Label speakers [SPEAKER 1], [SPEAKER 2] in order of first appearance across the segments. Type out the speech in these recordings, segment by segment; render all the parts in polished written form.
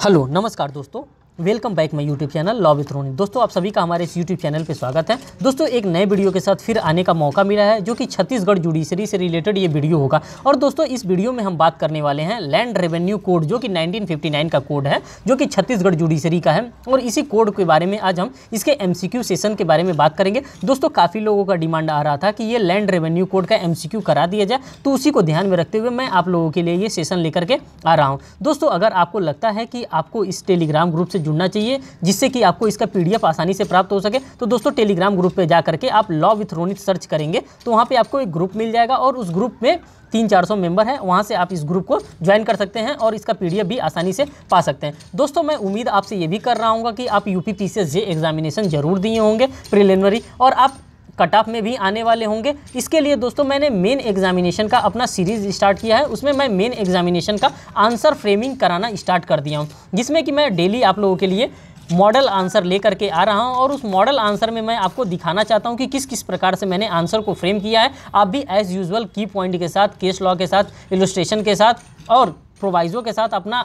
[SPEAKER 1] Hello नमस्कार दोस्तों, welcome back my YouTube channel law with Roni. दोस्तों आप सभी का हमारे इस यूट्यूब चैनल पे स्वागत है। दोस्तों एक नए वीडियो के साथ फिर आने का मौका मिला है, जो कि छत्तीसगढ़ जुडिशरी से रिलेटेड ये वीडियो होगा। और दोस्तों इस वीडियो में हम बात करने वाले हैं लैंड रेवेन्यू कोड, जो कि 1959 का कोड है, जो कि छत्तीसगढ़ जुडिशरी का है। और इसी कोड के बारे में आज हम इसके MCQ सेशन के बारे में बात करेंगे। दोस्तों काफ़ी लोगों का डिमांड आ रहा था कि ये लैंड रेवेन्यू कोड का MCQ करा दिया जाए, तो उसी को ध्यान में रखते हुए मैं आप लोगों के लिए ये सेशन लेकर के आ रहा हूँ। दोस्तों अगर आपको लगता है कि आपको इस टेलीग्राम ग्रुप से जुड़ना चाहिए, जिससे कि आपको इसका PDF आसानी से प्राप्त हो सके, तो दोस्तों टेलीग्राम ग्रुप पे जा करके आप लॉ विथ रोनित सर्च करेंगे तो वहाँ पे आपको एक ग्रुप मिल जाएगा और उस ग्रुप में 300-400 मेंबर हैं। वहाँ से आप इस ग्रुप को ज्वाइन कर सकते हैं और इसका PDF भी आसानी से पा सकते हैं। दोस्तों मैं उम्मीद आपसे ये भी कर रहा हूँ कि आप UPPCS एग्जामिनेशन जरूर दिए होंगे प्रिलिमिनरी, और आप कट ऑफ में भी आने वाले होंगे। इसके लिए दोस्तों मैंने मेन एग्जामिनेशन का अपना सीरीज स्टार्ट किया है। उसमें मैं मेन एग्जामिनेशन का आंसर फ्रेमिंग कराना स्टार्ट कर दिया हूँ, जिसमें कि मैं डेली आप लोगों के लिए मॉडल आंसर लेकर के आ रहा हूं। और उस मॉडल आंसर में मैं आपको दिखाना चाहता हूं कि किस किस प्रकार से मैंने आंसर को फ्रेम किया है। आप भी एज यूजुअल की पॉइंट के साथ, केस लॉ के साथ, इलस्ट्रेशन के साथ और प्रोवाइजो के साथ अपना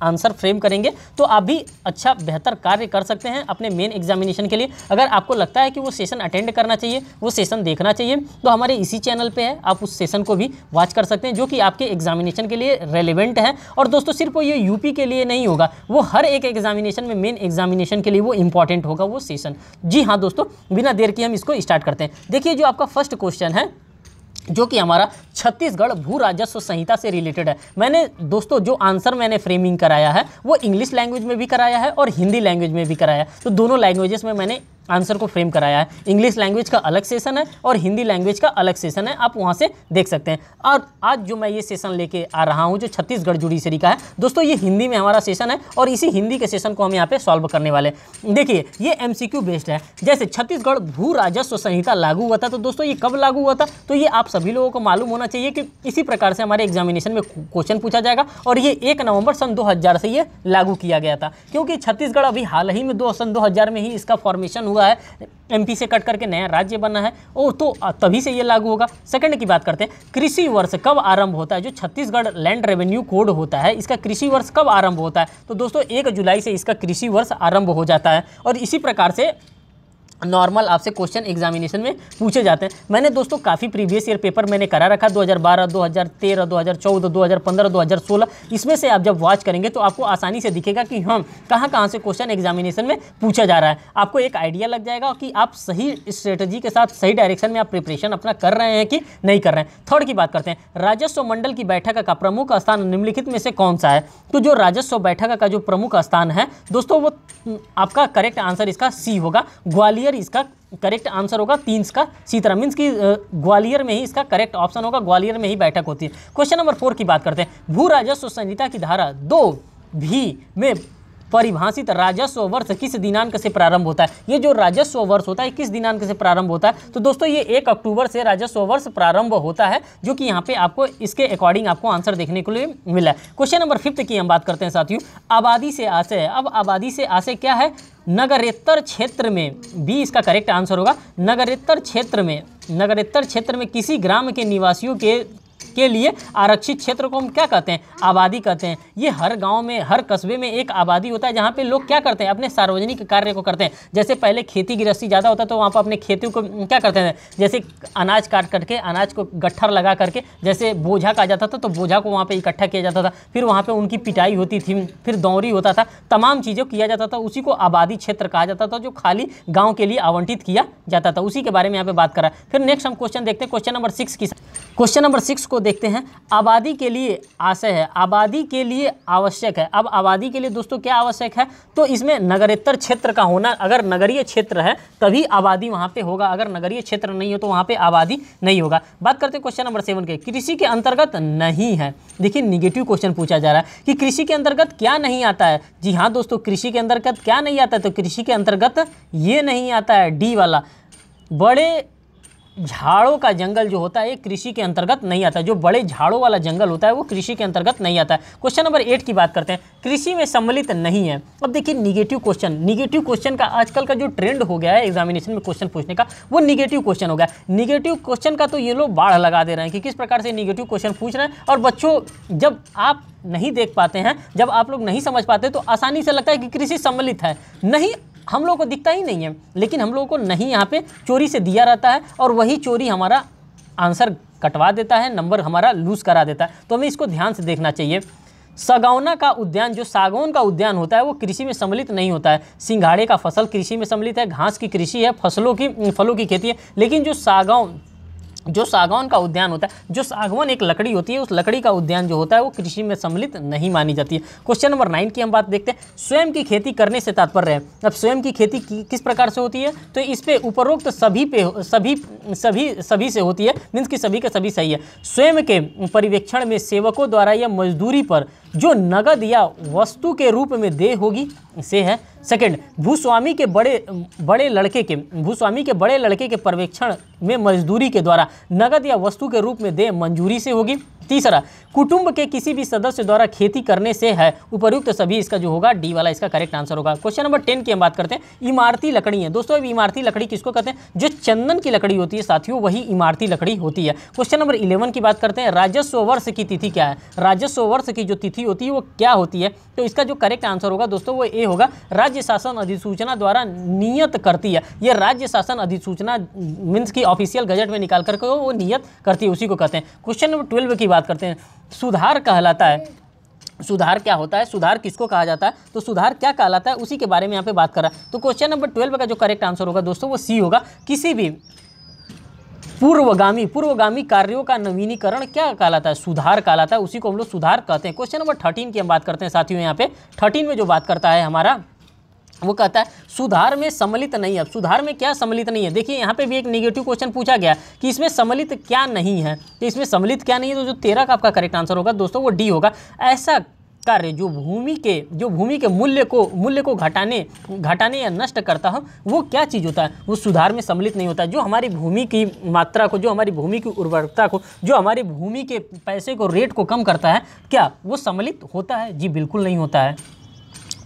[SPEAKER 1] आंसर फ्रेम करेंगे तो आप भी अच्छा बेहतर कार्य कर सकते हैं अपने मेन एग्जामिनेशन के लिए। अगर आपको लगता है कि वो सेशन अटेंड करना चाहिए, वो सेशन देखना चाहिए, तो हमारे इसी चैनल पे है, आप उस सेशन को भी वॉच कर सकते हैं, जो कि आपके एग्जामिनेशन के लिए रेलेवेंट है। और दोस्तों सिर्फ ये यूपी के लिए नहीं होगा, वो हर एक एग्जामिनेशन में, मेन एग्जामिनेशन के लिए वो इंपॉर्टेंट होगा वो सेशन। जी हाँ दोस्तों, बिना देर के हम इसको स्टार्ट करते हैं। देखिए जो आपका फर्स्ट क्वेश्चन है, जो कि हमारा छत्तीसगढ़ भू राजस्व संहिता से रिलेटेड है। मैंने दोस्तों जो आंसर मैंने फ्रेमिंग कराया है वो इंग्लिश लैंग्वेज में भी कराया है और हिंदी लैंग्वेज में भी कराया है। तो दोनों लैंग्वेजेस में मैंने आंसर को फ्रेम कराया है। इंग्लिश लैंग्वेज का अलग सेशन है और हिंदी लैंग्वेज का अलग सेशन है, आप वहाँ से देख सकते हैं। और आज जो मैं ये सेशन लेके आ रहा हूँ, जो छत्तीसगढ़ जुडिशरी का है, दोस्तों ये हिंदी में हमारा सेशन है और इसी हिंदी के सेशन को हम यहाँ पे सॉल्व करने वाले हैं। देखिए ये MCQ बेस्ड है। जैसे छत्तीसगढ़ भू राजस्व संहिता लागू हुआ था, तो दोस्तों ये कब लागू हुआ था, तो ये आप सभी लोगों को मालूम होना चाहिए कि इसी प्रकार से हमारे एग्जामिनेशन में क्वेश्चन पूछा जाएगा। और ये 1 नवंबर सन 2000 से ये लागू किया गया था, क्योंकि छत्तीसगढ़ अभी हाल ही में सन 2000 में ही इसका फॉर्मेशन हुआ है, MP से कट करके नया राज्य बना है, ओ तो तभी से ये लागू होगा। सेकंड की बात करते हैं, कृषि वर्ष कब आरंभ होता है। जो छत्तीसगढ़ लैंड रेवेन्यू कोड होता है, इसका कृषि वर्ष कब आरंभ होता है, तो दोस्तों 1 जुलाई से इसका कृषि वर्ष आरंभ हो जाता है। और इसी प्रकार से नॉर्मल आपसे क्वेश्चन एग्जामिनेशन में पूछे जाते हैं। मैंने दोस्तों काफ़ी प्रीवियस ईयर पेपर मैंने करा रखा, 2012, 2013, 2014, 2015, 2016। इसमें से आप जब वॉच करेंगे तो आपको आसानी से दिखेगा कि हम कहाँ से क्वेश्चन एग्जामिनेशन में पूछा जा रहा है। आपको एक आइडिया लग जाएगा कि आप सही स्ट्रेटजी के साथ, सही डायरेक्शन में आप प्रिपरेशन अपना कर रहे हैं कि नहीं कर रहे हैं। थर्ड की बात करते हैं, राजस्व मंडल की बैठक का प्रमुख स्थान निम्नलिखित में से कौन सा है। तो जो राजस्व बैठक का जो प्रमुख स्थान है दोस्तों, वो आपका करेक्ट आंसर इसका C होगा, ग्वालियर इसका करेक्ट आंसर होगा। 3 का सीताराम मीन्स की ग्वालियर में ही इसका करेक्ट ऑप्शन होगा, ग्वालियर में ही बैठक होती है। क्वेश्चन नंबर 4 की बात करते हैं, भू राजस्व संहिता की धारा 2B में परिभाषित राजस्व वर्ष किस दिनांक से प्रारंभ होता है। ये जो राजस्व वर्ष होता है किस दिनांक से प्रारंभ होता है, तो दोस्तों ये 1 अक्टूबर से राजस्व वर्ष प्रारंभ होता है, जो कि यहाँ पे आपको इसके अकॉर्डिंग आपको आंसर देखने को लिए मिला है। क्वेश्चन नंबर 5 की हम बात करते हैं साथियों, आबादी से आशय। अब आबादी से आशय क्या है, नगरेतर क्षेत्र में, B इसका करेक्ट आंसर होगा। नगरेतर क्षेत्र में किसी ग्राम के निवासियों के लिए आरक्षित क्षेत्र को हम क्या कहते हैं, आबादी कहते हैं। ये हर गांव में, हर कस्बे में एक आबादी होता है, जहाँ पे लोग क्या करते हैं, अपने सार्वजनिक कार्य को करते हैं। जैसे पहले खेती गृहस्थी ज़्यादा होता है तो वहाँ पर अपने खेतों को क्या करते हैं, जैसे अनाज काट करके, अनाज को गट्ठर लगा करके, जैसे बोझा कहा जाता था तो बोझा को वहाँ पर इकट्ठा किया जाता था, फिर वहाँ पर उनकी पिटाई होती थी, फिर दौरी होता था, तमाम चीज़ें किया जाता था। उसी को आबादी क्षेत्र कहा जाता था, जो खाली गाँव के लिए आवंटित किया जाता था। उसी के बारे में यहाँ पे बात करा। फिर नेक्स्ट हम क्वेश्चन देखते हैं, क्वेश्चन नंबर 6 की। क्वेश्चन नंबर 6 को देखते हैं, आबादी के लिए आशय है, आबादी के लिए आवश्यक है। अब आबादी के लिए दोस्तों क्या आवश्यक है, तो इसमें नगरेतर क्षेत्र का होना। अगर नगरीय क्षेत्र है तभी आबादी वहाँ पे होगा, अगर नगरीय क्षेत्र नहीं हो तो वहाँ पे आबादी नहीं होगा। बात करते हैं क्वेश्चन नंबर 7 के, कृषि के अंतर्गत नहीं है। देखिए निगेटिव क्वेश्चन पूछा जा रहा है कि कृषि के अंतर्गत क्या नहीं आता है। जी हाँ दोस्तों, कृषि के अंतर्गत क्या नहीं आता है, तो कृषि के अंतर्गत ये नहीं आता है, D वाला, बड़े झाड़ों का जंगल जो होता है ये कृषि के अंतर्गत नहीं आता, जो बड़े झाड़ों वाला जंगल होता है वो कृषि के अंतर्गत नहीं आता है। क्वेश्चन नंबर 8 की बात करते हैं, कृषि में सम्मिलित नहीं है। अब देखिए निगेटिव क्वेश्चन का आजकल का जो ट्रेंड हो गया है एग्जामिनेशन में क्वेश्चन पूछने का, वो निगेटिव क्वेश्चन हो गया। निगेटिव क्वेश्चन का तो ये लोग बाढ़ लगा दे रहे हैं कि किस प्रकार से निगेटिव क्वेश्चन पूछ रहे हैं। और बच्चों, जब आप नहीं देख पाते हैं, जब आप लोग नहीं समझ पाते तो आसानी से लगता है कि कृषि सम्मिलित है। नहीं, हम लोगों को दिखता ही नहीं है, लेकिन हम लोगों को नहीं यहाँ पे चोरी से दिया रहता है और वही चोरी हमारा आंसर कटवा देता है, नंबर हमारा लूज करा देता है। तो हमें इसको ध्यान से देखना चाहिए। सगौना का उद्यान, जो सागौन का उद्यान होता है वो कृषि में सम्मिलित नहीं होता है। सिंघाड़े का फसल कृषि में सम्मिलित है, घास की कृषि है, फलों की खेती है। लेकिन जो सागौन का उद्यान होता है, जो सागवान एक लकड़ी होती है, उस लकड़ी का उद्यान जो होता है वो कृषि में सम्मिलित नहीं मानी जाती है। क्वेश्चन नंबर 9 की हम बात देखते हैं, स्वयं की खेती करने से तात्पर्य है। अब स्वयं की खेती किस प्रकार से होती है, तो इस पे उपरोक्त सभी से होती है, मीन्स कि सभी का सभी सही है। स्वयं के पर्यवेक्षण में सेवकों द्वारा या मजदूरी पर जो नगद या वस्तु के रूप में देय होगी से है। सेकंड, भूस्वामी के बड़े लड़के के पर्यवेक्षण में मजदूरी के द्वारा नगद या वस्तु के रूप में देय मंजूरी से होगी। तीसरा, कुटुंब के किसी भी सदस्य द्वारा खेती करने से है। उपर्युक्त सभी, इसका जो होगा डी वाला इसका करेक्ट आंसर होगा। क्वेश्चन नंबर 10 की हम बात करते हैं, इमारती लकड़ी है। दोस्तों अब इमारती लकड़ी किसको कहते हैं, जो चंदन की लकड़ी होती है साथियों, वही इमारती लकड़ी होती है। क्वेश्चन नंबर 11 की बात करते हैं, राजस्व वर्ष की तिथि क्या है। राजस्व वर्ष की जो तिथि होती है वो क्या होती है, तो इसका जो करेक्ट आंसर होगा दोस्तों वो ए होगा, राज्य शासन अधिसूचना द्वारा नियत करती है। ये राज्य शासन अधिसूचना मीन्स की ऑफिशियल गजट में निकाल करके वो नियत करती है, उसी को कहते हैं। क्वेश्चन नंबर 12 की बात करते हैं, सुधार कहलाता है। सुधार क्या होता है, सुधार किसको कहा जाता है, तो सुधार क्या कहलाता है उसी के बारे में यहाँ पे बात कर रहा है। तो क्वेश्चन नंबर 12 का जो करेक्ट आंसर होगा दोस्तों वो सी होगा, किसी भी पूर्वगामी कार्यों का नवीनीकरण क्या कहलाता है, सुधार कहलाता है, उसी को हम लोग सुधार कहते हैं। क्वेश्चन नंबर 13 की हम बात करते हैं साथियों, यहाँ पे 13 में जो बात करता है हमारा वो कहता है सुधार में सम्मिलित नहीं है। अब सुधार में क्या सम्मिलित नहीं है, देखिए यहाँ पे भी एक नेगेटिव क्वेश्चन पूछा गया कि इसमें सम्मिलित क्या नहीं है, तो इसमें सम्मिलित क्या नहीं है, तो जो 13 का आपका करेक्ट आंसर होगा दोस्तों वो डी होगा। ऐसा कार्य जो भूमि के मूल्य को घटाने या नष्ट करता हो, वो क्या चीज़ होता है, वो सुधार में सम्मिलित नहीं होता है। जो हमारी भूमि की मात्रा को, जो हमारी भूमि की उर्वरकता को, जो हमारी भूमि के पैसे को, रेट को कम करता है, क्या वो सम्मिलित होता है, जी बिल्कुल नहीं होता है।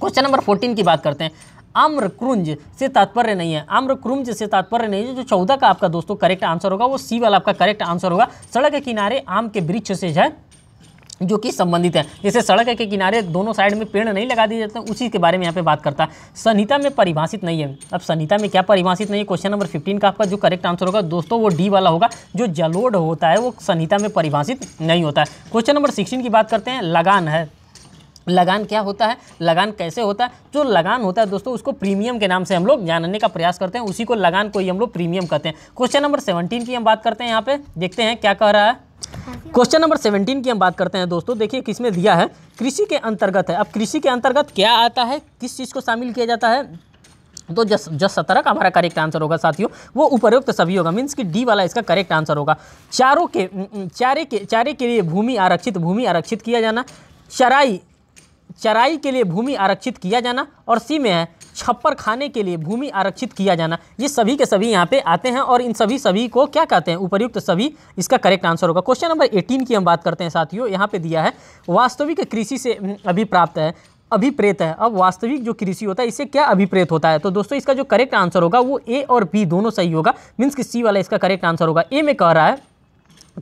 [SPEAKER 1] क्वेश्चन नंबर 14 की बात करते हैं, आम्रकुंज से तात्पर्य नहीं है। आम्रकुंज से तात्पर्य नहीं है, जो 14 का आपका दोस्तों करेक्ट आंसर होगा वो सी वाला आपका करेक्ट आंसर होगा। सड़क के किनारे आम के वृक्ष से है जो कि संबंधित है। जैसे सड़क के किनारे दोनों साइड में पेड़ नहीं लगा दिए जाते हैं, उसी के बारे में यहाँ पे बात करता है। संहिता में परिभाषित नहीं है। अब संहिता में क्या परिभाषित नहीं है, क्वेश्चन नंबर 15 का आपका जो करेक्ट आंसर होगा दोस्तों वो डी वाला होगा। जो जलोढ़ होता है वो संहिता में परिभाषित नहीं होता है। क्वेश्चन नंबर 16 की बात करते हैं, लगान है। लगान क्या होता है, लगान कैसे होता है, जो लगान होता है दोस्तों उसको प्रीमियम के नाम से हम लोग जानने का प्रयास करते हैं, उसी को लगान को ही हम लोग प्रीमियम कहते हैं। क्वेश्चन नंबर 17 की हम बात करते हैं, यहाँ पे देखते हैं क्या कह रहा है। क्वेश्चन नंबर 17 की हम बात करते हैं दोस्तों, देखिए किसमें दिया है, कृषि के अंतर्गत है। अब कृषि के अंतर्गत क्या आता है, किस चीज़ को शामिल किया जाता है, तो जस 17 का हमारा करेक्ट आंसर होगा साथियों, वो उपयुक्त सभी होगा, मीन्स कि डी वाला इसका करेक्ट आंसर होगा। चारे के लिए भूमि आरक्षित किया जाना, चराई के लिए भूमि आरक्षित किया जाना, और सी में है छप्पर खाने के लिए भूमि आरक्षित किया जाना। ये सभी के सभी यहाँ पे आते हैं और इन सभी को क्या कहते हैं, उपयुक्त सभी इसका करेक्ट आंसर होगा। क्वेश्चन नंबर 18 की हम बात करते हैं साथियों, यहाँ पे दिया है वास्तविक कृषि से अभिप्रेत है। अब वास्तविक जो कृषि होता है इससे क्या अभिप्रेत होता है, तो दोस्तों इसका जो करेक्ट आंसर होगा वो ए और बी दोनों सही होगा, मीन्स कि सी वाला इसका करेक्ट आंसर होगा। ए में कह रहा है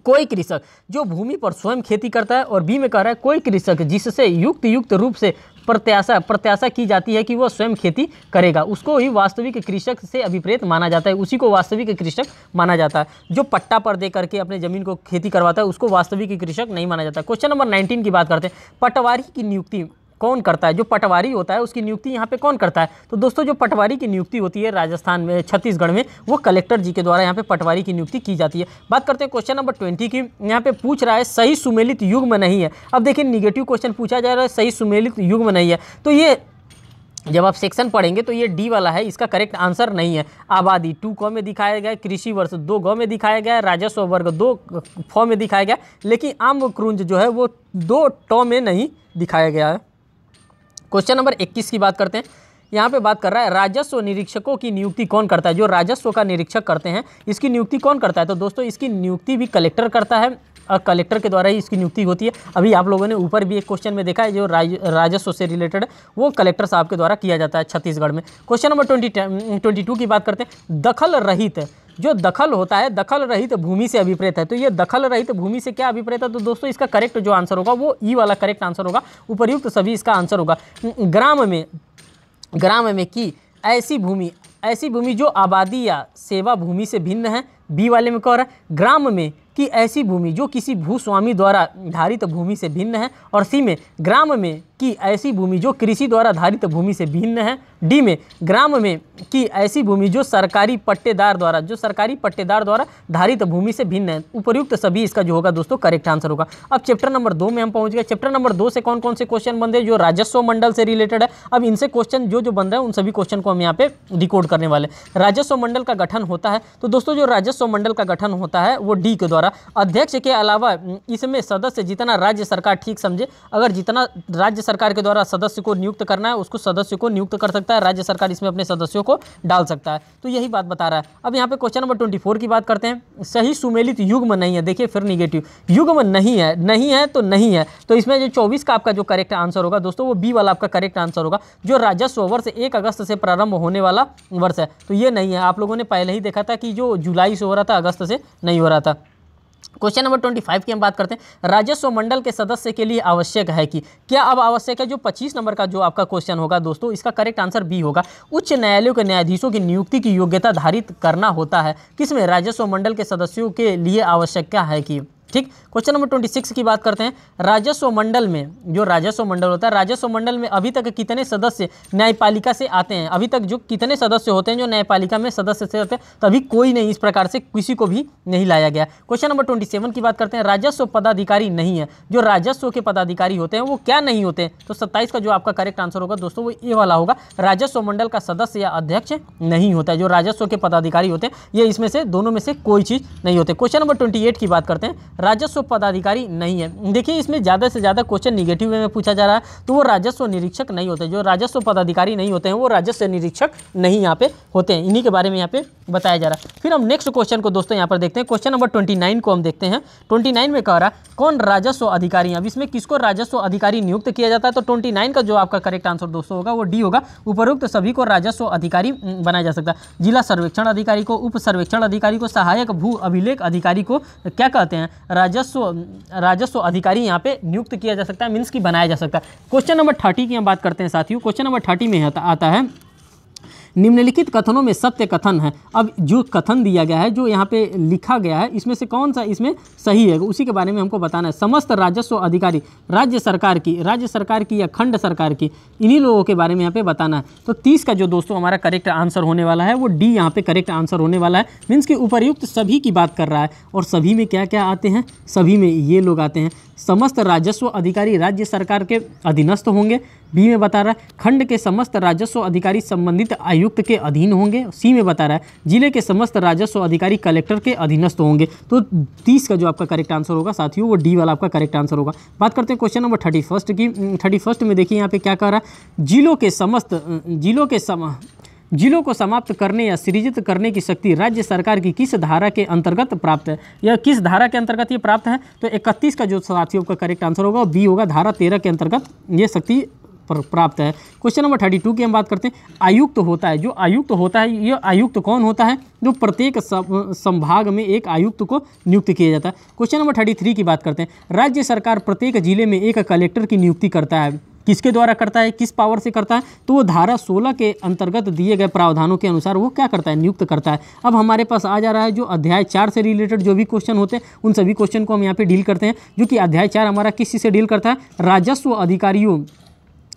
[SPEAKER 1] कोई कृषक जो भूमि पर स्वयं खेती करता है, और बी में कह रहा है कोई कृषक जिससे युक्त रूप से प्रत्याशा की जाती है कि वह स्वयं खेती करेगा, उसको ही वास्तविक कृषक से अभिप्रेत माना जाता है, उसी को वास्तविक कृषक माना जाता है। जो पट्टा पर दे करके अपने ज़मीन को खेती करवाता है उसको वास्तविक कृषक नहीं माना जाता। क्वेश्चन नंबर 19 की बात करते हैं, पटवारी की नियुक्ति कौन करता है, जो पटवारी होता है उसकी नियुक्ति यहाँ पे कौन करता है, तो दोस्तों जो पटवारी की नियुक्ति होती है राजस्थान में, छत्तीसगढ़ में, वो कलेक्टर जी के द्वारा यहाँ पे पटवारी की नियुक्ति की जाती है। बात करते हैं क्वेश्चन नंबर 20 की, यहाँ पे पूछ रहा है सही सुमेलित युग्म नहीं है। अब देखिए निगेटिव क्वेश्चन पूछा जा रहा है, सही सुमेलित युग्म नहीं है, तो ये जब आप सेक्शन पढ़ेंगे तो ये डी वाला है, इसका करेक्ट आंसर नहीं है। आबादी 2 क में दिखाया गया है, कृषि वर्ष 2 ग में दिखाया गया है, राजस्व वर्ग 2 फ में दिखाया गया, लेकिन आम्रकुंज जो है वो 2 ट में नहीं दिखाया गया है। क्वेश्चन नंबर 21 की बात करते हैं, यहाँ पे बात कर रहा है राजस्व निरीक्षकों की नियुक्ति कौन करता है। जो राजस्व का निरीक्षक करते हैं इसकी नियुक्ति कौन करता है, तो दोस्तों इसकी नियुक्ति भी कलेक्टर करता है और कलेक्टर के द्वारा ही इसकी नियुक्ति होती है। अभी आप लोगों ने ऊपर भी एक क्वेश्चन में देखा है जो राजस्व से रिलेटेड है वो कलेक्टर साहब के द्वारा किया जाता है छत्तीसगढ़ में। क्वेश्चन नंबर 22 की बात करते हैं। दखल रहित, जो दखल होता है दखल रहित भूमि से अभिप्रेत है, तो ये दखल रहित भूमि से क्या अभिप्रेत है, तो दोस्तों इसका करेक्ट जो आंसर होगा वो ई वाला करेक्ट आंसर होगा। उपर्युक्त सभी इसका आंसर होगा। ग्राम में की ऐसी भूमि जो आबादी या सेवा भूमि से भिन्न है, बी वाले में कह रहा है ग्राम में कि ऐसी भूमि जो किसी भूस्वामी द्वारा धारित भूमि से भिन्न है, और सी में ग्राम में कि ऐसी भूमि जो कृषि द्वारा धारित भूमि से भिन्न है, डी में ग्राम में कि ऐसी भूमि जो सरकारी पट्टेदार द्वारा धारित भूमि से भिन्न है। उपर्युक्त सभी इसका जो होगा दोस्तों करेक्ट आंसर होगा। अब चैप्टर नंबर 2 में हम पहुंच गए। चैप्टर नंबर 2 से कौन कौन से क्वेश्चन बन रहे हैं, जो राजस्व मंडल से रिलेटेड है। अब इनसे क्वेश्चन जो बन रहे हैं उन सभी क्वेश्चन को हम यहाँ पे डिकोड करने वाले। राजस्व मंडल का गठन होता है, तो दोस्तों जो राजस्व मंडल का गठन होता है वो डी के द्वारा। अध्यक्ष के अलावा इसमें सदस्य जितना राज्य सरकार ठीक समझे, अगर जितना राज्य सरकार के द्वारा सदस्य को नियुक्त करना है उसको सदस्य को नियुक्त कर सकता है, राज्य सरकार इसमें अपने सदस्यों को डाल सकता है। तो यही बात बता रहा है। अब यहाँ पे क्वेश्चन नंबर 24 की बात करते हैं। सही सुमेलित युग्म नहीं है, देखिए फिर निगेटिव युग्म नहीं है तो नहीं है, तो इसमें जो 24 का आपका जो करेक्ट आंसर होगा दोस्तों वो बी वाला आपका करेक्ट आंसर होगा। जो राजस्व वर्ष 1 अगस्त से प्रारंभ होने वाला वर्ष है, तो ये नहीं है। आप लोगों ने पहले ही देखा था कि जो जुलाई से हो रहा था, अगस्त से नहीं हो रहा था। क्वेश्चन नंबर 25 की हम बात करते हैं। राजस्व मंडल के सदस्य के लिए आवश्यक है कि, क्या अब आवश्यक है, जो 25 नंबर का जो आपका क्वेश्चन होगा दोस्तों इसका करेक्ट आंसर बी होगा। उच्च न्यायालयों के न्यायाधीशों की नियुक्ति की योग्यता धारित करना होता है, किसमें, राजस्व मंडल के सदस्यों के लिए आवश्यक क्या है कि, ठीक। क्वेश्चन नंबर 26 की बात करते हैं। राजस्व मंडल में, जो राजस्व मंडल होता है, राजस्व मंडल में अभी तक कितने सदस्य न्यायपालिका से आते हैं, अभी तक जो कितने सदस्य होते हैं जो न्यायपालिका में सदस्य से होते हैं, तो अभी कोई नहीं, इस प्रकार से किसी को भी नहीं लाया गया। क्वेश्चन नंबर 27 की बात करते हैं। राजस्व पदाधिकारी नहीं है, जो राजस्व के पदाधिकारी होते हैं वो क्या नहीं होते हैं, तो 27 का जो आपका करेक्ट आंसर होगा दोस्तों वो ये वाला होगा। राजस्व मंडल का सदस्य या अध्यक्ष नहीं होता है, जो राजस्व के पदाधिकारी होते हैं ये इसमें से दोनों में से कोई चीज़ नहीं होते। क्वेश्चन नंबर 28 की बात करते हैं। राजस्व पदाधिकारी नहीं है, देखिए इसमें ज़्यादा से ज़्यादा क्वेश्चन निगेटिव में पूछा जा रहा है, तो वो राजस्व निरीक्षक नहीं होते। जो राजस्व पदाधिकारी नहीं होते हैं वो राजस्व निरीक्षक नहीं यहाँ पे होते हैं, इन्हीं के बारे में यहाँ पे बताया जा रहा है। फिर हम नेक्स्ट क्वेश्चन को दोस्तों यहाँ पर देखते हैं। क्वेश्चन नंबर 29 को हम देखते हैं। 29 में कह रहा है कौन राजस्व अधिकारी, अब इसमें किसको राजस्व अधिकारी नियुक्त किया जाता है, तो 29 का जो आपका करेक्ट आंसर दोस्तों होगा वो डी होगा। उपरोक्त सभी को राजस्व अधिकारी बनाया जा सकता है। जिला सर्वेक्षण अधिकारी को, उप सर्वेक्षण अधिकारी को, सहायक भू अभिलेख अधिकारी को क्या कहते हैं, राजस्व अधिकारी यहाँ पे नियुक्त किया जा सकता है, मीन्स की बनाया जा सकता है। क्वेश्चन नंबर 30 की हम बात करते हैं साथियों। क्वेश्चन नंबर 30 में आता है निम्नलिखित कथनों में सत्य कथन है। अब जो कथन दिया गया है, जो यहाँ पे लिखा गया है, इसमें से कौन सा इसमें सही है उसी के बारे में हमको बताना है। समस्त राजस्व अधिकारी राज्य सरकार की या खंड सरकार की, इन्हीं लोगों के बारे में यहाँ पे बताना है। तो 30 का जो दोस्तों हमारा करेक्ट आंसर होने वाला है वो डी यहाँ पे करेक्ट आंसर होने वाला है। मीन्स कि उपर्युक्त सभी की बात कर रहा है, और सभी में क्या क्या आते हैं, सभी में ये लोग आते हैं। समस्त राजस्व अधिकारी राज्य सरकार के अधीनस्थ होंगे, बी में बता रहा है। खंड के समस्त राजस्व अधिकारी संबंधित आयुक्त के अधीन होंगे, सी में बता रहा है। जिले के समस्त राजस्व अधिकारी कलेक्टर के अधीनस्थ होंगे। तो 30 का जो आपका करेक्ट आंसर होगा साथियों वो डी वाला आपका करेक्ट आंसर होगा। बात करते हैं क्वेश्चन नंबर 31 की। 31 में देखिए यहाँ पे क्या कह रहा है। जिलों को समाप्त करने या सृजित करने की शक्ति राज्य सरकार की किस धारा के अंतर्गत प्राप्त है, या किस धारा के अंतर्गत ये प्राप्त है, तो 31 का जो साथियों का करेक्ट आंसर होगा बी होगा। धारा 13 के अंतर्गत ये शक्ति प्राप्त है। क्वेश्चन नंबर 32 की हम बात करते हैं। आयुक्त होता है, जो आयुक्त होता है ये आयुक्त कौन होता है, जो प्रत्येक संभाग में एक आयुक्त को नियुक्त किया जाता है। क्वेश्चन नंबर 33 की बात करते हैं। राज्य सरकार प्रत्येक जिले में एक कलेक्टर की नियुक्ति करता है, किसके द्वारा करता है, किस पावर से करता है, तो वो धारा 16 के अंतर्गत दिए गए प्रावधानों के अनुसार वो क्या करता है, नियुक्त करता है। अब हमारे पास आ जा रहा है जो अध्याय 4 से रिलेटेड जो भी क्वेश्चन होते हैं उन सभी क्वेश्चन को हम यहाँ पे डील करते हैं, जो कि अध्याय 4 हमारा किस चीज़ से डील करता है, राजस्व अधिकारियों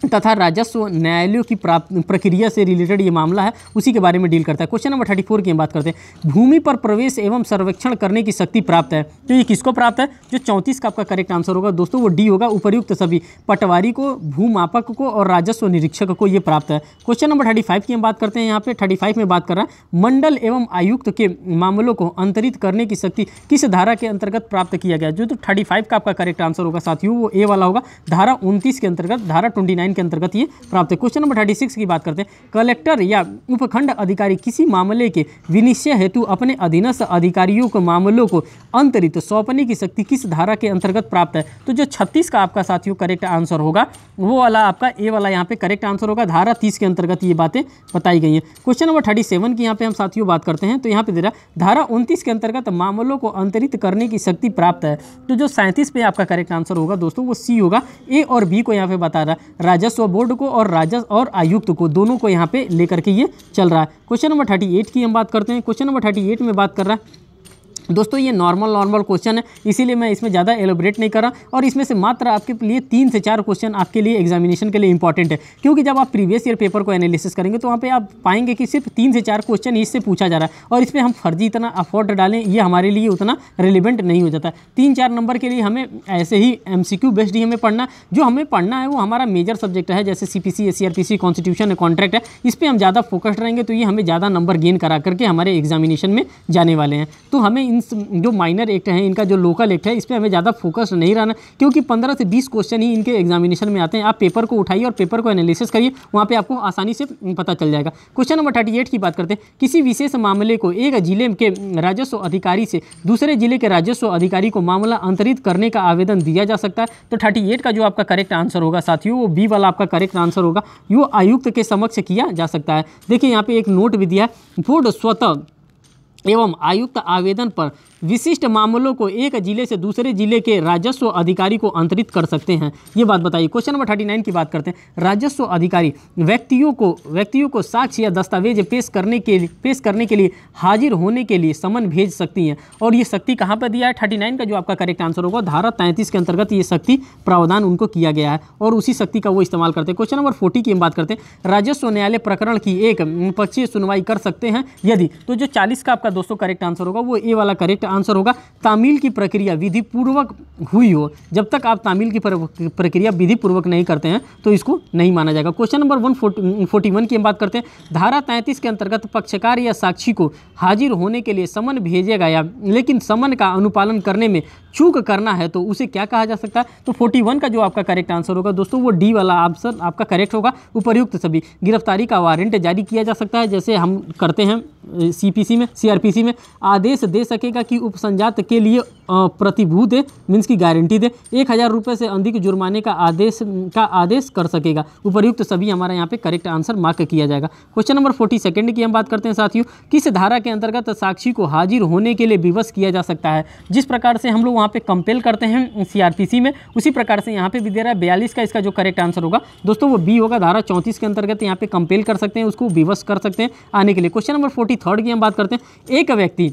[SPEAKER 1] तथा राजस्व न्यायालयों की प्रक्रिया से रिलेटेड ये मामला है, उसी के बारे में डील करता है। क्वेश्चन नंबर 34 की हम बात करते हैं। भूमि पर प्रवेश एवं सर्वेक्षण करने की शक्ति प्राप्त है, तो ये किसको प्राप्त है, जो 34 का आपका करेक्ट आंसर होगा दोस्तों वो डी होगा। उपर्युक्त सभी पटवारी को, भूमापक को और राजस्व निरीक्षक को ये प्राप्त है। क्वेश्चन नंबर 35 की हम बात करते हैं। यहाँ पे 35 में बात कर रहा है मंडल एवं आयुक्त के मामलों को अंतरित करने की शक्ति किस धारा के अंतर्गत प्राप्त किया गया, जो तो 35 का आपका करेक्ट आंसर होगा साथियों वो ए वाला होगा। धारा 29 के अंतर्गत, धारा 29 39 के अंतर्गत ये प्राप्त है। क्वेश्चन नंबर 36 की बात करते हैं। कलेक्टर या उपखंड अधिकारी किसी मामले के विनिश्चय हेतु अपने अधीनस्थ अधिकारियों को मामलों को अंतरित सौंपने की शक्ति किस धारा के अंतर्गत प्राप्त है? तो जो 36 का आपका साथियों करेक्ट आंसर होगा वो वाला आपका ए वाला यहाँ पे करेक्ट आंसर होगा। धारा 30 के अंतर्गत ये बातें बताई गई हैं। क्वेश्चन नंबर 37 की यहाँ पे हम साथियों बात करते हैं, तो यहाँ पे दे रहा धारा 29 के अंतर्गत मामलों को अंतरित करने की शक्ति प्राप्त है। तो जो 37 पे आपका करेक्ट आंसर होगा दोस्तों वो सी होगा। ए और बी को यहाँ पे बता रहा है, राजस्व बोर्ड को और राजस्व और आयुक्त को दोनों को यहाँ पे लेकर के ये चल रहा है। क्वेश्चन नंबर 38 की हम बात करते हैं। क्वेश्चन नंबर 38 में बात कर रहा है दोस्तों, ये नॉर्मल क्वेश्चन है, इसीलिए मैं इसमें ज़्यादा एलोब्रेट नहीं कर रहा और इसमें से मात्र आपके लिए 3 से 4 क्वेश्चन आपके लिए एग्जामिनेशन के लिए इंपॉर्टेंट है। क्योंकि जब आप प्रीवियस ईयर पेपर को एनालिसिस करेंगे तो वहाँ पे आप पाएंगे कि सिर्फ 3 से 4 क्वेश्चन इससे पूछा जा रहा है और इसमें हम फर्जी इतना अफोर्ड डालें ये हमारे लिए उतना रिलेवेंट नहीं हो जाता। 3-4 नंबर के लिए हमें ऐसे ही MCQ बेस्ड ही हमें पढ़ना, जो हमें पढ़ना है वो हमारा मेजर सब्जेक्ट है, जैसे CPC, CRPC, कॉन्स्टिट्यूशन, कॉन्ट्रैक्ट है, इस पर हम ज़्यादा फोकस्ड रहेंगे तो ये हमें ज़्यादा नंबर गेन करा करके हमारे एग्जामिनेशन में जाने वाले हैं। तो हमें इन जो माइनर एक्ट है, इनका जो लोकल एक्ट है, इस पर हमें ज़्यादा फोकस नहीं रहना, क्योंकि 15 से 20 क्वेश्चन ही इनके एग्जामिनेशन में आते हैं। आप पेपर को उठाइए और पेपर को एनालिसिस करिए, वहाँ पे आपको आसानी से पता चल जाएगा। क्वेश्चन नंबर 38 की बात करते हैं। किसी विशेष मामले को एक जिले के राजस्व अधिकारी से दूसरे जिले के राजस्व अधिकारी को मामला अंतरित करने का आवेदन दिया जा सकता है। तो 38 का जो आपका करेक्ट आंसर होगा साथियों वो बी वाला आपका करेक्ट आंसर होगा। वो आयुक्त के समक्ष किया जा सकता है। देखिए यहाँ पे एक नोट भी दिया है, बोर्ड स्वतः एवं आयुक्त आवेदन पर विशिष्ट मामलों को एक जिले से दूसरे जिले के राजस्व अधिकारी को अंतरित कर सकते हैं, ये बात बताइए। क्वेश्चन नंबर 39 की बात करते हैं। राजस्व अधिकारी व्यक्तियों को साक्ष्य या दस्तावेज पेश करने के लिए हाजिर होने के लिए समन भेज सकती हैं, और ये शक्ति कहाँ पर दिया है? 39 का जो आपका करेक्ट आंसर होगा धारा 33 के अंतर्गत ये शक्ति प्रावधान उनको किया गया है और उसी शक्ति का वो इस्तेमाल करते हैं। क्वेश्चन नंबर 40 की हम बात करते हैं। राजस्व न्यायालय प्रकरण की एक पक्षीय सुनवाई कर सकते हैं यदि, तो जो 40 का आपका दोस्तों करेक्ट आंसर होगा वो ए वाला करेक्ट आंसर होगा। तामील की प्रक्रिया विधि पूर्वक हुई हो, जब तक आप तामील की प्रक्रिया विधि पूर्वक नहीं करते हैं तो इसको नहीं माना जाएगा। क्वेश्चन नंबर 141 की हम बात करते हैं। धारा 33 के अंतर्गत पक्षकार या साक्षी को हाजिर होने के लिए समन भेजेगा या लेकिन समन का अनुपालन करने में चूक करना है तो उसे क्या कहा जा सकता है? तो 41 का जो आपका करेक्ट आंसर होगा दोस्तों वो डी वाला आंसर आपका करेक्ट होगा। उपर्युक्त सभी गिरफ्तारी का वारंट जारी किया जा सकता है, जैसे हम करते हैं CPC में, CRPC में। आदेश दे सकेगा कि उपसंजात के लिए प्रतिभूत मीन्स की गारंटी दे। 1000 रुपये से अधिक जुर्माने का आदेश कर सकेगा। उपर्युक्त सभी हमारा यहाँ पे करेक्ट आंसर मार्क किया जाएगा। क्वेश्चन नंबर 42 की हम बात करते हैं साथियों। किस धारा के अंतर्गत साक्षी को हाजिर होने के लिए विवश किया जा सकता है? जिस प्रकार से हम लोग वहाँ पे कंपेल करते हैं CRPC में, उसी प्रकार से यहाँ पे भी दे रहा है। 42 का इसका जो करेक्ट आंसर होगा दोस्तों वो बी होगा। धारा 34 के अंतर्गत यहाँ पे कंपेल कर सकते हैं, उसको विवश कर सकते हैं आने के लिए। क्वेश्चन नंबर 43 की हम बात करते हैं। एक व्यक्ति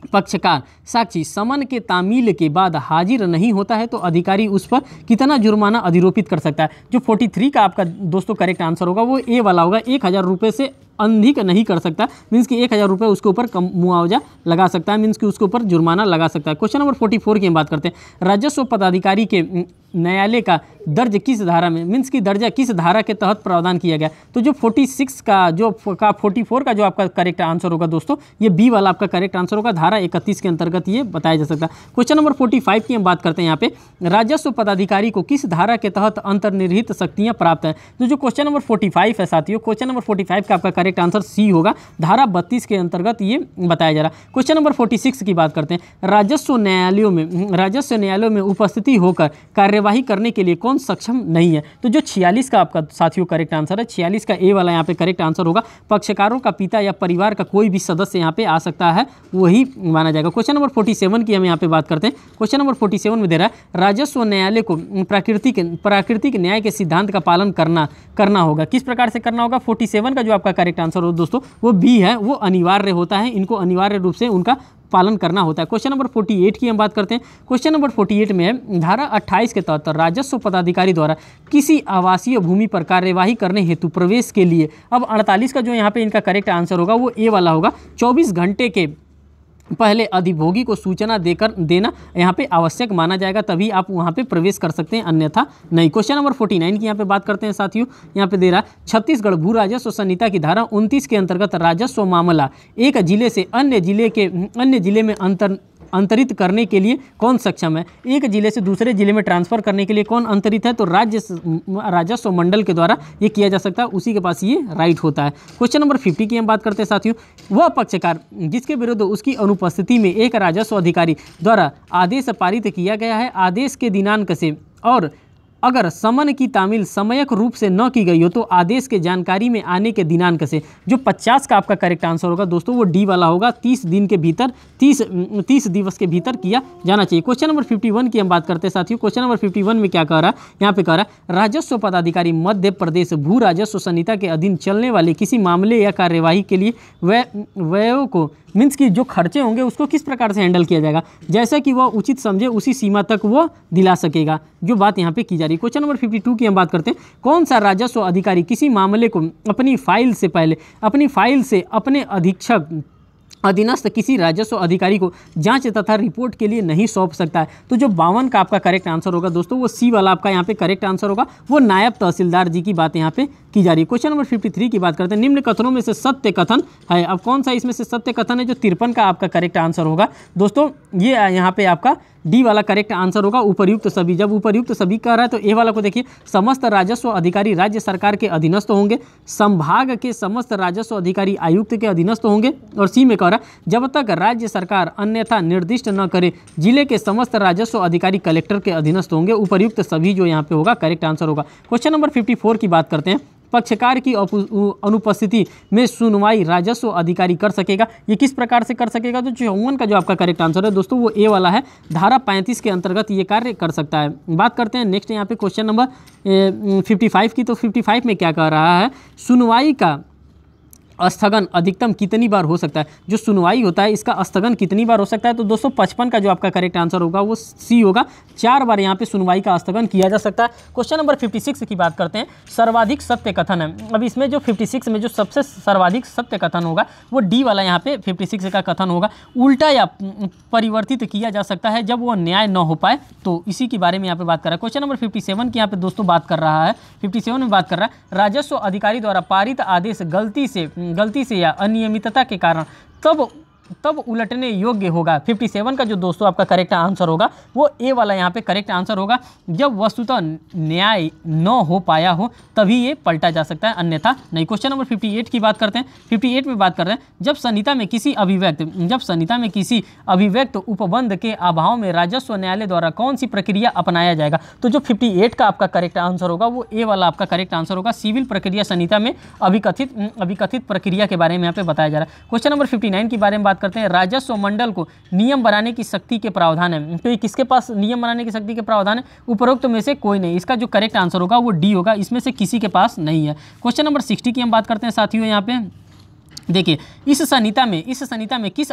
[SPEAKER 1] पक्षकार साक्षी समन के तामील के बाद हाजिर नहीं होता है तो अधिकारी उस पर कितना जुर्माना अधिरोपित कर सकता है? जो 43 का आपका दोस्तों करेक्ट आंसर होगा वो ए वाला होगा। 1000 रुपये से अधिक नहीं कर सकता, मीन्स कि 1000 रुपये उसके ऊपर कम मुआवजा लगा सकता है, मीन्स कि उसके ऊपर जुर्माना लगा सकता है। क्वेश्चन नंबर 44 की हम बात करते हैं। राजस्व पदाधिकारी के न्यायालय का दर्ज किस धारा में, मीन्स की दर्जा किस धारा के तहत प्रावधान किया गया? तो जो 46 का जो 44 का जो आपका करेक्ट आंसर होगा दोस्तों ये बी वाला आपका करेक्ट आंसर होगा। धारा 31 के अंतर्गत ये बताया जा सकता है। क्वेश्चन नंबर 45 की हम बात करते हैं। यहाँ पे राजस्व पदाधिकारी को किस धारा के तहत अंतर्निहित शक्तियाँ प्राप्त है? तो जो क्वेश्चन नंबर 45 है साथियों, क्वेश्चन नंबर 45 का आपका करेक्ट आंसर सी होगा। धारा 32 के अंतर्गत ये बताया जा रहा है। क्वेश्चन नंबर 46 की बात करते हैं। राजस्व न्यायालयों में उपस्थिति होकर कार्यवाही करने के लिए कौन सक्षम नहीं है? तो जो 46 का आपका साथियों करेक्ट आंसर है, 46 का ए वाला यहाँ पे करेक्ट आंसर होगा। पक्षकारों का पिता या परिवार का कोई भी सदस्य यहाँ पे आ सकता है, वही माना जाएगा। क्वेश्चन नंबर 47 की हम यहाँ पे बात करते हैं। क्वेश्चन नंबर 47 में दे रहा है राजस्व न्यायालय को प्राकृतिक न्याय के सिद्धांत का पालन करना होगा। किस प्रकार से करना होगा? 47 का जो आपका करेक्ट आंसर हो दोस्तों वो बी है, वो अनिवार्य होता है, इनको अनिवार्य रूप से उनका पालन करना होता है। क्वेश्चन नंबर 48 की हम बात करते हैं। क्वेश्चन नंबर 48 में है धारा 28 के तहत राजस्व पदाधिकारी द्वारा किसी आवासीय भूमि पर कार्यवाही करने हेतु प्रवेश के लिए, अब 48 का जो यहाँ पे इनका करेक्ट आंसर होगा वो ए वाला होगा। 24 घंटे के पहले अधिभोगी को सूचना देना यहाँ पे आवश्यक माना जाएगा, तभी आप वहाँ पे प्रवेश कर सकते हैं, अन्यथा नहीं। क्वेश्चन नंबर 49 की यहाँ पे बात करते हैं साथियों। यहाँ पे दे रहा है छत्तीसगढ़ भू राजस्व संहिता की धारा 29 के अंतर्गत राजस्व मामला एक जिले से अन्य जिले में अंतरित करने के लिए कौन सक्षम है? एक जिले से दूसरे जिले में ट्रांसफर करने के लिए कौन अंतरित है? तो राजस्व मंडल के द्वारा ये किया जा सकता है, उसी के पास ये राइट होता है। क्वेश्चन नंबर 50 की हम बात करते हैं साथियों। वह पक्षकार जिसके विरुद्ध उसकी अनुपस्थिति में एक राजस्व अधिकारी द्वारा आदेश पारित किया गया है, आदेश के दिनांक से और अगर समन की तामील समयक रूप से न की गई हो तो आदेश के जानकारी में आने के दिनांक से। जो 50 का आपका करेक्ट आंसर होगा दोस्तों वो डी वाला होगा। 30 दिन के भीतर 30 दिवस के भीतर किया जाना चाहिए। क्वेश्चन नंबर 51 की हम बात करते हैं साथियों। क्वेश्चन नंबर 51 में क्या कह रहा है? यहाँ पे कह रहा है राजस्व पदाधिकारी मध्य प्रदेश भू राजस्व संहिता के अधीन चलने वाले किसी मामले या कार्यवाही के लिए व्ययों को मीन्स कि जो खर्चे होंगे उसको किस प्रकार से हैंडल किया जाएगा, जैसा कि वह उचित समझे उसी सीमा तक वह दिला सकेगा, जो बात यहाँ पे की जा रही है। क्वेश्चन नंबर 52 की हम बात करते हैं। कौन सा राजस्व अधिकारी किसी मामले को अपनी फाइल से अपने अधीक्षक अधीनस्थ किसी राजस्व अधिकारी को जांच तथा रिपोर्ट के लिए नहीं सौंप सकता है? तो जो 52 का आपका करेक्ट आंसर होगा दोस्तों वो सी वाला आपका यहाँ पे करेक्ट आंसर होगा। वो नायब तहसीलदार जी की बात यहाँ पे की जा रही है। क्वेश्चन नंबर 53 की बात करते हैं। निम्न कथनों में से सत्य कथन है। अब कौन सा इसमें से सत्य कथन है? जो 53 का आपका करेक्ट आंसर होगा दोस्तों ये यहाँ पे आपका डी वाला करेक्ट आंसर होगा। उपर्युक्त सभी, जब उपर्युक्त सभी कह रहा है तो ए वाला को देखिए, समस्त राजस्व अधिकारी राज्य सरकार के अधीनस्थ होंगे, संभाग के समस्त राजस्व अधिकारी आयुक्त के अधीनस्थ होंगे। और सी में कह रहा है जब तक राज्य सरकार अन्यथा निर्दिष्ट न करे जिले के समस्त राजस्व अधिकारी कलेक्टर के अधीनस्थ होंगे। उपर्युक्त सभी जो यहाँ पे होगा करेक्ट आंसर होगा। क्वेश्चन नंबर 54 की बात करते हैं। पक्षकार की अनुपस्थिति में सुनवाई राजस्व अधिकारी कर सकेगा। ये किस प्रकार से कर सकेगा? तो 54 का जो आपका करेक्ट आंसर है दोस्तों वो ए वाला है। धारा 35 के अंतर्गत ये कार्य कर सकता है। बात करते हैं नेक्स्ट यहाँ पे क्वेश्चन नंबर 55 की। तो 55 में क्या कह रहा है? सुनवाई का स्थगन अधिकतम कितनी बार हो सकता है? जो सुनवाई होता है इसका स्थगन कितनी बार हो सकता है? तो 255 का जो आपका करेक्ट आंसर होगा वो सी होगा। 4 बार यहाँ पे सुनवाई का स्थगन किया जा सकता है। क्वेश्चन नंबर 56 की बात करते हैं। सर्वाधिक सत्य कथन है। अब इसमें जो 56 में जो सबसे सर्वाधिक सत्य कथन होगा वो डी वाला यहाँ पे 56 का कथन होगा। उल्टा या परिवर्तित किया जा सकता है जब वो न्याय न हो पाए, तो इसी के बारे में यहाँ पे बात कर रहा है। क्वेश्चन नंबर 57 की यहाँ पे दोस्तों बात कर रहा है। 57 में बात कर रहा है राजस्व अधिकारी द्वारा पारित आदेश गलती से या अनियमितता के कारण तब उलटने योग्य होगा। 57 का जो दोस्तों आपका करेक्ट आंसर होगा वो ए वाला यहाँ पे करेक्ट आंसर होगा। जब वस्तुतः न्याय न हो पाया हो तभी ये पलटा जा सकता है, अन्यथा नहीं। क्वेश्चन नंबर 58 की बात करते हैं। 58 में बात कर रहे हैं जब संहिता में किसी अभिव्यक्त उपबंध के अभाव में राजस्व न्यायालय द्वारा कौन सी प्रक्रिया अपनाया जाएगा? तो जो 58 का आपका करेक्ट आंसर होगा वो ए वाला आपका करेक्ट आंसर होगा। सिविल प्रक्रिया संहिता में अभिकथित प्रक्रिया के बारे में यहाँ पे बताया जा रहा है। क्वेश्चन नंबर 59 के बारे में करते हैं। राजस्व मंडल को नियम बनाने की शक्ति के प्रावधान है। तो ये किसके पास नियम बनाने की शक्ति के प्रावधान है? उपरोक्त में से कोई नहीं। इसका जो करेक्ट आंसर होगा वो डी होगा। इसमें से किसी के पास नहीं है। क्वेश्चन नंबर 60 की हम बात करते हैं साथियों। यहाँ पे देखिए इस संहिता में किस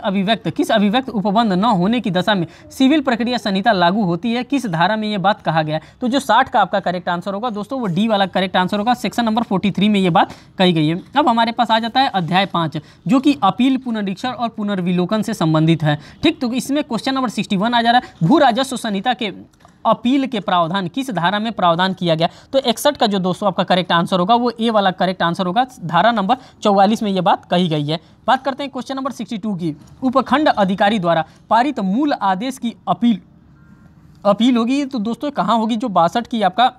[SPEAKER 1] अभिव्यक्त उपबंध न होने की दशा में सिविल प्रक्रिया संहिता लागू होती है? किस धारा में ये बात कहा गया है? तो जो 60 का आपका करेक्ट आंसर होगा दोस्तों वो डी वाला करेक्ट आंसर होगा। सेक्शन नंबर 43 में ये बात कही गई है। अब हमारे पास आ जाता है अध्याय 5 जो कि अपील, पुनरीक्षण और पुनर्विलोकन से संबंधित है। ठीक, तो इसमें क्वेश्चन नंबर 61 आ जा रहा है। भू राजस्व संहिता के अपील के प्रावधान किस धारा में प्रावधान किया गया? तो 61 का जो दोस्तों आपका करेक्ट आंसर होगा वो ए वाला करेक्ट आंसर होगा। धारा नंबर 44 में ये बात कही गई है। बात करते हैं क्वेश्चन नंबर 62 की। उपखंड अधिकारी द्वारा पारित मूल आदेश की अपील होगी। तो दोस्तों कहाँ होगी? जो 62 की आपका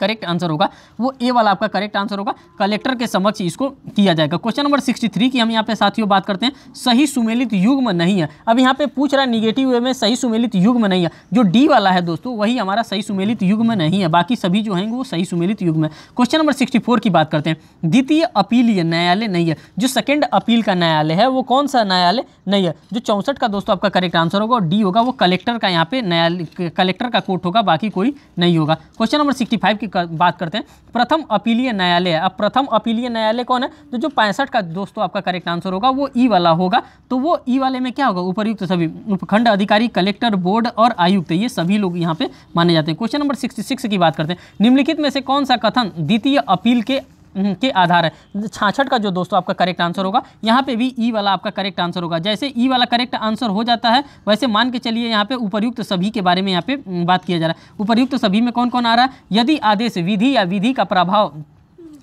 [SPEAKER 1] करेक्ट आंसर होगा वो ए वाला आपका करेक्ट आंसर होगा। कलेक्टर के समक्ष इसको किया जाएगा। क्वेश्चन नंबर 63 की हम यहाँ पे साथियों बात करते हैं। सही सुमेलित युग्म नहीं है। अब यहाँ पे पूछ रहा है निगेटिव वे में सही सुमेलित युग्म नहीं है। जो डी वाला है दोस्तों वही हमारा सही सुमेलित युग्म नहीं है, बाकी सभी जो हैं वो सही सुमेलित युग्म है। क्वेश्चन नंबर 64 की बात करते हैं। द्वितीय अपीलीय न्यायालय नहीं है। जो सेकेंड अपील का न्यायालय है वो कौन सा न्यायालय नहीं है? जो 64 का दोस्तों आपका करेक्ट आंसर होगा और डी होगा। वो कलेक्टर का यहाँ पे न्यायालय, कलेक्टर का कोर्ट होगा, बाकी कोई नहीं होगा। क्वेश्चन नंबर 65 की बात करते हैं। प्रथम अपीलीय न्यायालय है। अब प्रथम अपीलीय न्यायालय कौन है? तो जो 65 का दोस्तों आपका करेक्ट आंसर होगा वो ई वाला होगा। तो वो ई वाले में क्या होगा? उपर्युक्त सभी, उपखंड अधिकारी, कलेक्टर, बोर्ड और आयुक्त, ये सभी लोग यहाँ पे माने जाते हैं। क्वेश्चन नंबर 66 की बात करते हैं। निम्नलिखित में से कौन सा कथन द्वितीय अपील के आधार है? 66 का जो दोस्तों आपका करेक्ट आंसर होगा यहाँ पे भी ई वाला आपका करेक्ट आंसर होगा। जैसे ई वाला करेक्ट आंसर हो जाता है वैसे मान के चलिए यहाँ पे उपर्युक्त सभी के बारे में यहाँ पे बात किया जा रहा है। उपर्युक्त सभी में कौन कौन आ रहा है? यदि आदेश, विधि या विधि का प्रभाव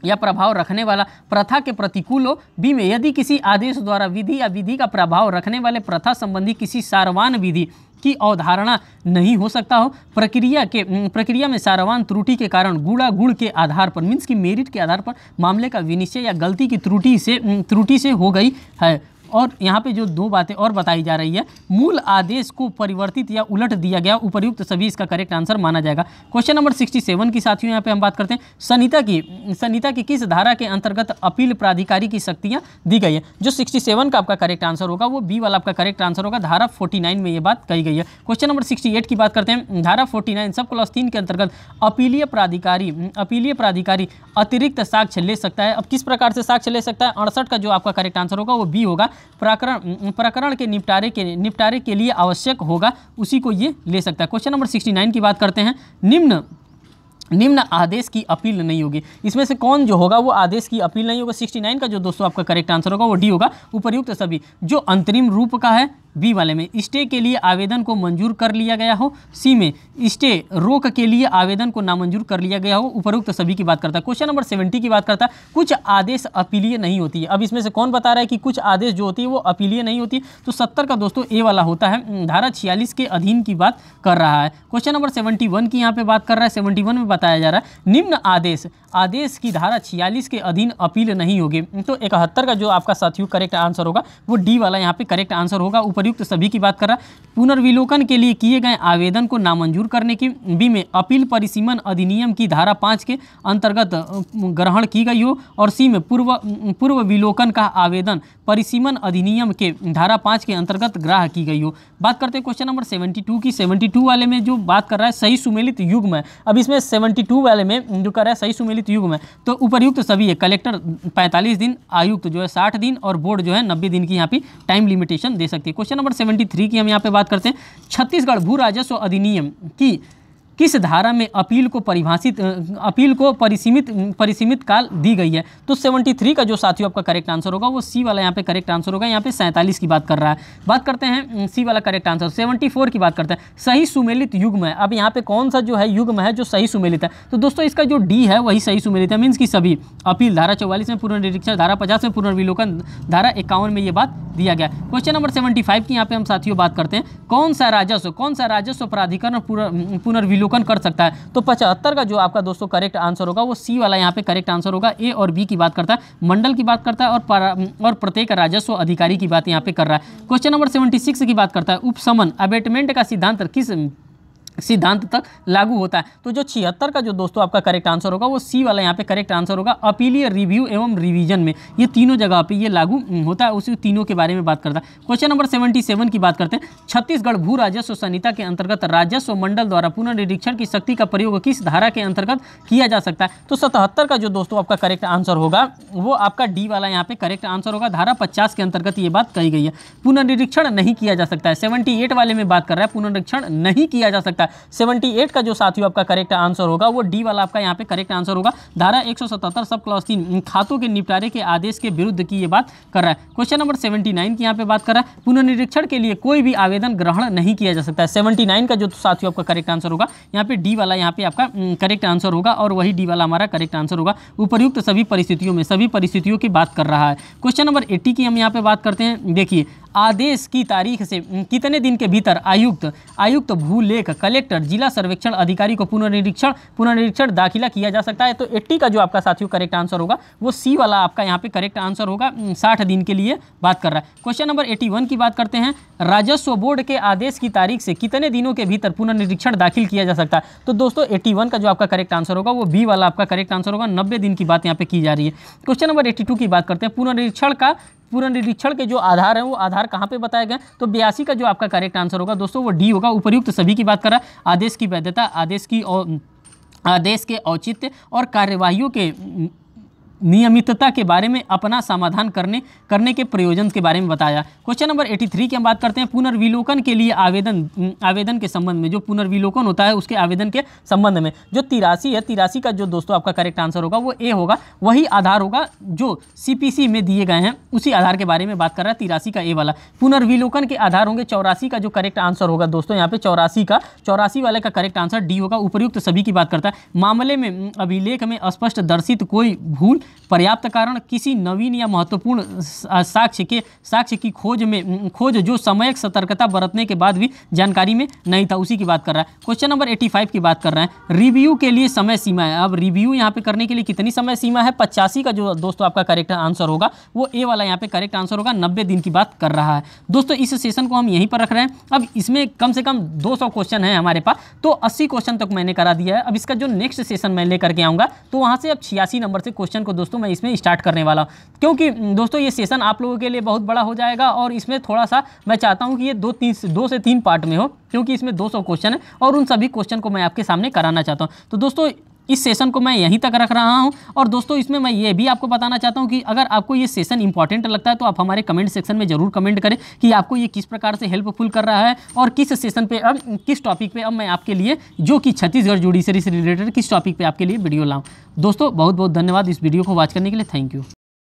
[SPEAKER 1] या प्रभाव रखने वाला प्रथा के प्रतिकूल हो। बी में यदि किसी आदेश द्वारा विधि या विधि का प्रभाव रखने वाले प्रथा संबंधी किसी सारवान विधि की अवधारणा नहीं हो सकता हो। प्रक्रिया में सारवान त्रुटि के कारण गुण के आधार पर मीन्स की मेरिट के आधार पर मामले का विनिश्चय या गलती की त्रुटि से हो गई है। और यहाँ पे जो दो बातें और बताई जा रही है, मूल आदेश को परिवर्तित या उलट दिया गया, उपर्युक्त सभी इसका करेक्ट आंसर माना जाएगा। क्वेश्चन नंबर 67 की साथियों यहाँ पे हम बात करते हैं संहिता की किस धारा के अंतर्गत अपील प्राधिकारी की शक्तियाँ दी गई है। जो 67 का आपका करेक्ट आंसर होगा वो बी वाला आपका करेक्ट आंसर होगा। धारा 49 में ये बात कही गई है। क्वेश्चन नंबर 68 की बात करते हैं। धारा 49 सब क्लॉज 3 के अंतर्गत अपीलीय प्राधिकारी अतिरिक्त साक्ष्य ले सकता है। अब किस प्रकार से साक्ष्य ले सकता है? 68 का जो आपका करेक्ट आंसर होगा वो बी होगा। प्रकरण के निपटारे के लिए आवश्यक होगा उसी को ये ले सकता है। क्वेश्चन नंबर 69 की बात करते हैं। निम्न आदेश की अपील नहीं होगी। इसमें से कौन जो होगा वो आदेश की अपील नहीं होगा? 69 का जो दोस्तों आपका करेक्ट आंसर होगा वो डी होगा। उपर्युक्त सभी जो अंतरिम रूप का है बी वाले में स्टे के लिए आवेदन को मंजूर कर लिया गया हो। सी में स्टे रोक के लिए आवेदन को नामंजूर कर लिया गया हो। उपर्युक्त सभी की बात करता है। क्वेश्चन नंबर 70 की बात करता है। कुछ आदेश अपीलीय नहीं होती है। अब इसमें से कौन बता रहा है कि कुछ आदेश जो होती है वो अपीलीय नहीं होती? तो 70 का दोस्तों ए वाला होता है। धारा 46 के अधीन की बात कर रहा है। क्वेश्चन नंबर 71 की यहाँ पे बात कर रहा है। 71 में बताया जा रहा है निम्न आदेश की धारा 46 के अधीन अपील नहीं होगी। तो 71 का जो आपका साथियों करेक्ट आंसर होगा वो डी वाला यहाँ पे करेक्ट आंसर होगा। उपर्युक्त सभी की बात कर रहा है। पुनर्विलोकन के लिए किए गए आवेदन को नामंजूर करने की। बी में अपील परिसीमन अधिनियम की धारा 5 के अंतर्गत ग्रहण की गई हो। और सी में पूर्व विलोकन का आवेदन परिसीमन अधिनियम के धारा 5 के अंतर्गत ग्राह्य की गई हो। बात करते हैं क्वेश्चन नंबर 72 की। 72 वाले में जो बात कर रहा है सही सुमेलित युग्म है। अब इसमें 72 वाले में जो कर रहा है सही सुमेलित युग्म है तो उपर्युक्त सभी है। कलेक्टर 45 दिन, आयुक्त जो है 60 दिन और बोर्ड जो है 90 दिन की यहाँ पे टाइम लिमिटेशन दे सकती है। क्वेश्चन नंबर 73 की हम यहाँ पे बात करते हैं। छत्तीसगढ़ भू राजस्व अधिनियम की किस धारा में अपील को परिसीमित काल दी गई है? तो 73 का जो साथियों आपका करेक्ट आंसर होगा वो सी वाला यहाँ पे करेक्ट आंसर होगा। यहाँ पे 47 की बात कर रहा है। बात करते हैं सी वाला करेक्ट आंसर। 74 की बात करते हैं। सही सुमेलित युग्म है। अब यहाँ पे कौन सा जो है युग्म है जो सही सुमेलित है? तो दोस्तों इसका जो डी है वही सही सुमेलित है। मीन्स की सभी अपील धारा 44 में पुनर्निरीक्षण, धारा 50 में पुनर्विलोकन, धारा 51 में ये बात दिया गया। क्वेश्चन नंबर 75 की यहाँ पे हम साथियों बात करते हैं। कौन सा राजस्व प्राधिकरण पुनर्विलोकन कर सकता है? तो 75 का जो आपका दोस्तों करेक्ट आंसर होगा वो सी वाला यहाँ पे करेक्ट आंसर होगा। ए और बी की बात करता है, मंडल की बात करता है और प्रत्येक राजस्व अधिकारी की बात यहाँ पे कर रहा है। क्वेश्चन नंबर 76 की बात करता है। उपशमन अबेटमेंट का सिद्धांत किस सिद्धांत तक लागू होता है? तो जो 76 का जो दोस्तों आपका करेक्ट आंसर होगा वो सी वाला यहाँ पे करेक्ट आंसर होगा। अपीलीय रिव्यू एवं रिवीजन में ये तीनों जगह पे ये लागू होता है। उसी तीनों के बारे में बात करता है। क्वेश्चन नंबर 77 की बात करते हैं। छत्तीसगढ़ भू राजस्व संहिता के अंतर्गत राजस्व मंडल द्वारा पुनर्निरीक्षण की शक्ति का प्रयोग किस धारा के अंतर्गत किया जा सकता है? तो 77 का जो दोस्तों आपका करेक्ट आंसर होगा वो आपका डी वाला यहाँ पे करेक्ट आंसर होगा। धारा 50 के अंतर्गत ये बात कही गई है। पुनर्निरीक्षण नहीं किया जा सकता है। 78 वाले में बात कर रहा है पुनर्निरीक्षण नहीं किया जा सकता। 78 का जो साथियों आपका करेक्ट आंसर होगा वो डी वाला आपका यहाँ पे करेक्ट आंसर होगा। धारा 177 सब क्लॉज 3 खातों के निपटारे के आदेश के विरुद्ध की ये बात कर रहा है। क्वेश्चन नंबर 79 की यहाँ पे बात कर रहा है। पुनर्निरीक्षण के लिए कोई भी आवेदन ग्रहण नहीं किया जा सकता है। 79 का जो साथियों आपका करेक्ट आंसर होगा यहाँ पे डी वाला यहाँ पे आपका करेक्ट आंसर होगा और वही डी वाला हमारा करेक्ट आंसर होगा। उपर्युक्त सभी परिस्थितियों की बात कर रहा है। क्वेश्चन नंबर 80 की हम यहाँ पे बात करते हैं। देखिए आदेश की तारीख से कितने दिन के भीतर आयुक्त भूलेख कलेक्टर जिला सर्वेक्षण अधिकारी को पुनर्निरीक्षण दाखिला किया जा सकता है? तो 80 का जो आपका साथियों करेक्ट आंसर होगा वो सी वाला आपका यहाँ पे करेक्ट आंसर होगा। 60 दिन के लिए बात कर रहा है। क्वेश्चन नंबर 81 की बात करते हैं। राजस्व बोर्ड के आदेश की तारीख से कितने दिनों के भीतर पुनर्निरीक्षण दाखिल किया जा सकता है? तो दोस्तों 81 का जो आपका करेक्ट आंसर होगा वो बी वाला आपका करेक्ट आंसर होगा। 90 दिन की बात यहाँ पे की जा रही है। क्वेश्चन नंबर 82 की बात करते हैं। पुनर्निरीक्षण के जो आधार हैं वो आधार कहाँ पे बताए गए? तो 82 का जो आपका करेक्ट आंसर होगा दोस्तों वो डी होगा। उपर्युक्त सभी की बात कर रहा है। आदेश की वैधता, आदेश के औचित्य और कार्यवाहियों के नियमितता के बारे में अपना समाधान करने के प्रयोजन के बारे में बताया। क्वेश्चन नंबर 83 की हम बात करते हैं पुनर्विलोकन के लिए आवेदन के संबंध में। जो पुनर्विलोकन होता है उसके आवेदन के संबंध में जो 83 है, 83 का जो दोस्तों आपका करेक्ट आंसर होगा वो ए होगा। वही आधार होगा जो CPC में दिए गए हैं, उसी आधार के बारे में बात कर रहा है 83 का ए वाला। पुनर्विलोकन के आधार होंगे 84 का जो करेक्ट आंसर होगा दोस्तों यहाँ पे 84 वाले का करेक्ट आंसर डी होगा। उपर्युक्त सभी की बात करता है। मामले में अभिलेख में स्पष्ट दर्शित कोई भूल पर्याप्त कारण किसी नवीन या महत्वपूर्ण साक्ष्य की खोज जो समयक सतर्कता बरतने के बाद भी जानकारी में नहीं था, उसी की बात कर रहा है। क्वेश्चन नंबर 85 की बात कर रहे हैं रिव्यू के लिए समय सीमा है। अब रिव्यू यहाँ पे करने के लिए कितनी समय सीमा है? 85 का जो दोस्तों आपका करेक्ट आंसर होगा वो ए वाला यहाँ पे करेक्ट आंसर होगा। 90 दिन की बात कर रहा है दोस्तों। इस सेशन को हम यहीं पर रख रहे हैं। अब इसमें कम से कम 200 क्वेश्चन है हमारे पास, तो 80 क्वेश्चन तक मैंने करा दिया है। अब इसका जो नेक्स्ट सेशन मैं लेकर के आऊँगा तो वहाँ से अब 86 नंबर से क्वेश्चन को दोस्तों मैं इसमें स्टार्ट करने वाला हूँ, क्योंकि दोस्तों ये सेशन आप लोगों के लिए बहुत बड़ा हो जाएगा और इसमें थोड़ा सा मैं चाहता हूँ कि ये 2 से 3 पार्ट में हो, क्योंकि इसमें 200 क्वेश्चन है और उन सभी क्वेश्चन को मैं आपके सामने कराना चाहता हूँ। तो दोस्तों इस सेशन को मैं यहीं तक रख रहा हूं। और दोस्तों इसमें मैं ये भी आपको बताना चाहता हूं कि अगर आपको ये सेशन इंपॉर्टेंट लगता है तो आप हमारे कमेंट सेक्शन में जरूर कमेंट करें कि आपको ये किस प्रकार से हेल्पफुल कर रहा है और किस सेशन पे अब किस टॉपिक पे अब मैं आपके लिए जो कि छत्तीसगढ़ जुडिशरी से रिलेटेड किस टॉपिक पे आपके लिए वीडियो लाऊं। दोस्तों बहुत बहुत धन्यवाद इस वीडियो को वॉच करने के लिए। Thank you.